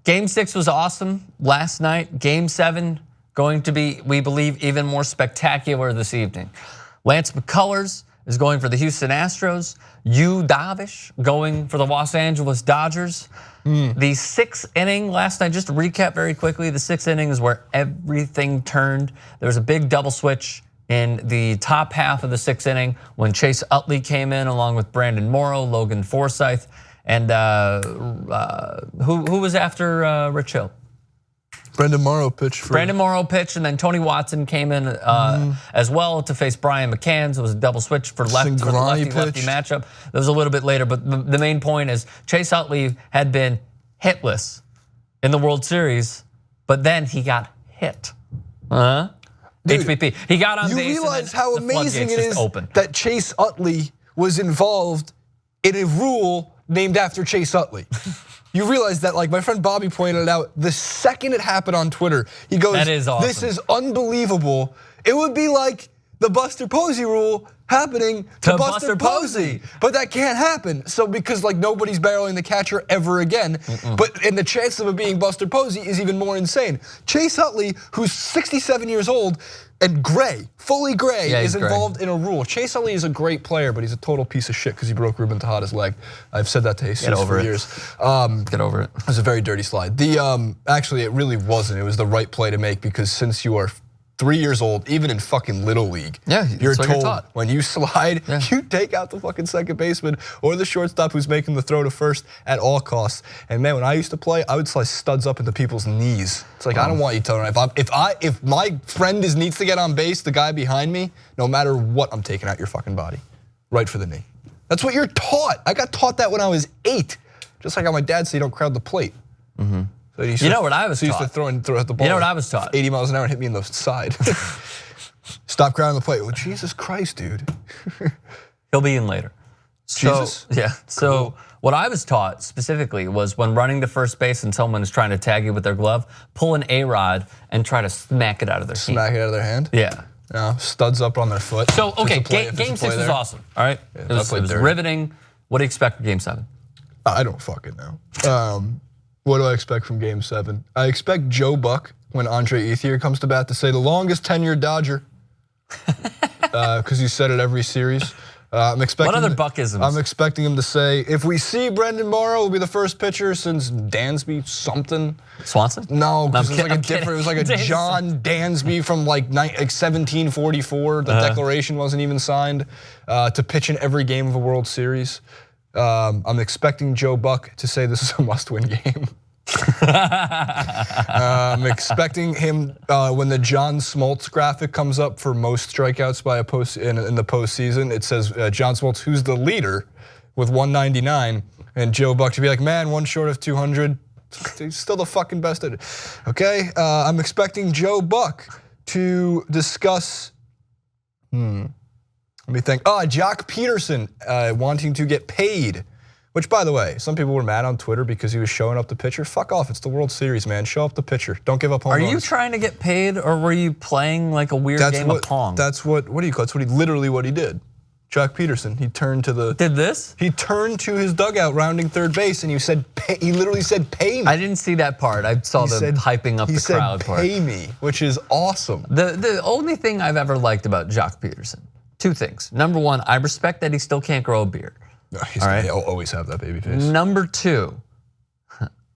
Game 6 was awesome last night. Game 7 going to be, we believe, even more spectacular this evening. Lance McCullers is going for the Houston Astros. Yu Darvish going for the Los Angeles Dodgers. The 6th inning last night, just to recap very quickly, the 6th inning is where everything turned. There was a big double switch in the top half of the 6th inning when Chase Utley came in along with Brandon Morrow, Logan Forsythe, and who was after Rich Hill? Brandon Morrow pitched. Brandon Morrow pitched, and then Tony Watson came in as well to face Brian McCann. So it was a double switch for the lefty-lefty matchup. That was a little bit later, but the main point is Chase Utley had been hitless in the World Series, but then he got hit. Dude, HBP. He got on base. You realize how amazing it is open. that Chase Utley was involved in a rule named after Chase Utley. You realize that, like my friend Bobby pointed out, the second it happened on Twitter, he goes, that is awesome. This is unbelievable. It would be like the Buster Posey rule happening to Buster Posey. But that can't happen. So because like nobody's barreling the catcher ever again. And the chance of it being Buster Posey is even more insane. Chase Utley, who's 67 years old and gray, fully gray, is involved in a rule. Chase Utley is a great player, but he's a total piece of shit because he broke Rubin Tejada's leg. I've said that to Jesus for years. Get over it. It was a very dirty slide. Actually, it really wasn't. It was the right play to make because since you are 3 years old, even in fucking Little League, you're told when you slide, you take out the fucking second baseman or the shortstop who's making the throw to first at all costs. And man, when I used to play, I would slice studs up into people's knees. It's like I don't want you to. If my friend needs to get on base, the guy behind me, no matter what, I'm taking out your fucking body, right for the knee. That's what you're taught. I got taught that when I was 8, just like how my dad said, you don't crowd the plate. So you know what I was taught? Used to throw out the ball. You know what I was taught? 80 miles an hour and hit me in the side. Stop crowding the plate. Well, Jesus Christ, dude. He'll be in later. Jesus? Yeah. So what I was taught specifically was when running to first base and someone is trying to tag you with their glove, pull an A-Rod and try to smack it out of their hand. Smack it out of their hand? Yeah. No, studs up on their foot. So, okay, game 6 was awesome, all right? It was riveting. What do you expect for game 7? I don't fucking know. What do I expect from game 7? I expect Joe Buck, when Andre Ethier comes to bat, to say the longest tenured Dodger. Because he said it every series. I'm expecting what other Buckisms? I'm expecting him to say, if we see Brendan Morrow, will be the first pitcher since Dansby something. Swanson? No, because it was like it was like a John Dansby from like 1744. The declaration wasn't even signed to pitch in every game of a World Series. I'm expecting Joe Buck to say this is a must-win game. I'm expecting him when the John Smoltz graphic comes up for most strikeouts by in the postseason. It says John Smoltz, who's the leader, with 199, and Joe Buck to be like, man, one short of 200. He's still the fucking best at it. Okay, I'm expecting Joe Buck to discuss. Let me think. Joc Pederson wanting to get paid. Which, by the way, some people were mad on Twitter because he was showing up the pitcher. Fuck off, it's the World Series, man. Show up the pitcher. Don't give up home runs. Are you trying to get paid, or were you playing like a weird game of Pong? That's what do you call it? That's literally what he did. Joc Pederson, he turned to the... Did this? He turned to his dugout rounding third base and he literally said, pay me. I didn't see that part. I saw them hyping up the crowd part. He said, pay me, which is awesome. The only thing I've ever liked about Joc Pederson, 2 things. Number 1, I respect that he still can't grow a beard. No, he'll always have that baby face. Number 2,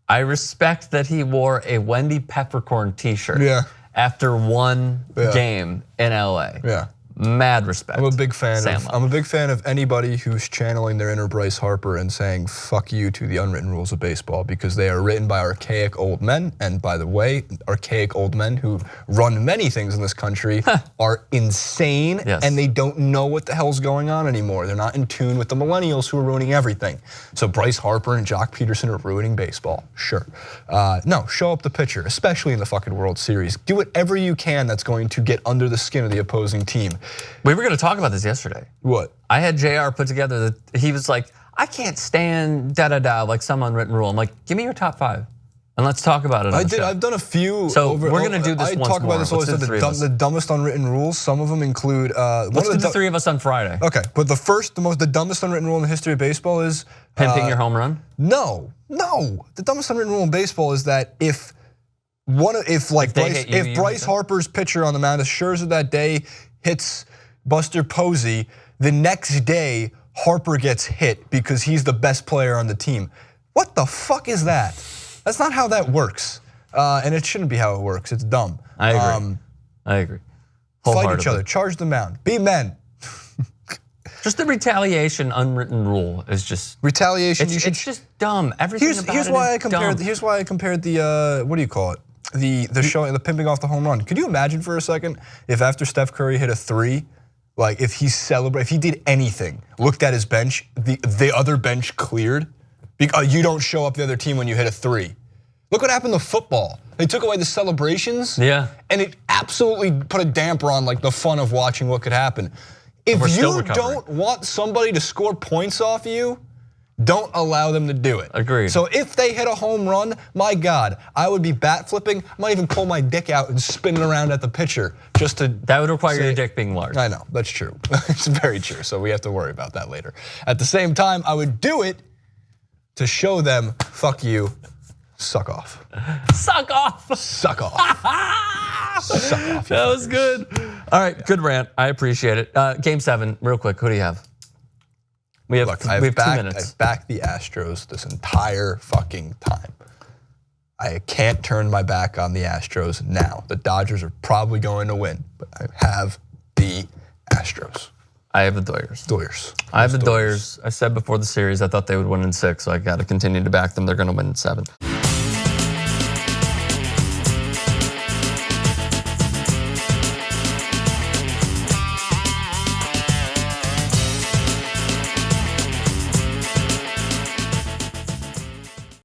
I respect that he wore a Wendy Peppercorn t-shirt after one game in LA. Yeah. Mad respect. I'm a big fan of anybody who's channeling their inner Bryce Harper and saying fuck you to the unwritten rules of baseball, because they are written by archaic old men. And by the way, archaic old men who run many things in this country are insane, and they don't know what the hell's going on anymore. They're not in tune with the millennials who are ruining everything. So Bryce Harper and Joc Pederson are ruining baseball, sure. No, show up the pitcher, especially in the fucking World Series. Do whatever you can that's going to get under the skin of the opposing team. We were going to talk about this yesterday. What? I had JR put together that he was like, I can't stand da-da-da, like some unwritten rule. I'm like, give me your top 5. And let's talk about it. I've done a few. So we're gonna do this once more. I talk about this always. The dumbest unwritten rules. Some of them include. Let's do the three of us on Friday. Okay, but the dumbest unwritten rule in the history of baseball is pimping your home run. No. The dumbest unwritten rule in baseball is that if Bryce Harper's pitcher on the mound, Scherzer that day hits Buster Posey, the next day Harper gets hit because he's the best player on the team. What the fuck is that? That's not how that works, and it shouldn't be how it works. It's dumb. I agree. Fight each other, charge the mound, be men. Just the retaliation unwritten rule is just retaliation. It's just dumb. Everything about here's it why is I compared. dumb. Here's why I compared the what do you call it? The showing, the pimping off the home run. Could you imagine for a second if after Steph Curry hit a 3, like if he did anything, looked at his bench, the other bench cleared, because you don't show up the other team when you hit a 3. Look what happened to football. They took away the celebrations. Yeah. And it absolutely put a damper on like the fun of watching what could happen. If you don't want somebody to score points off you, don't allow them to do it. Agreed. So if they hit a home run, my God, I would be bat flipping. I might even pull my dick out and spin it around at the pitcher just to. That would require your dick being large. I know, that's true. It's very true. So we have to worry about that later. At the same time, I would do it to show them, fuck you, suck off. Suck off. Suck off. Suck off. That was good. All right, good rant. I appreciate it. Game 7, real quick. Who do you have? We have 2 minutes. I've backed the Astros this entire fucking time. I can't turn my back on the Astros now. The Dodgers are probably going to win, but I have the Astros. I have the Doyers. I have the Doyers. I said before the series I thought they would win in 6, so I got to continue to back them. They're going to win in 7.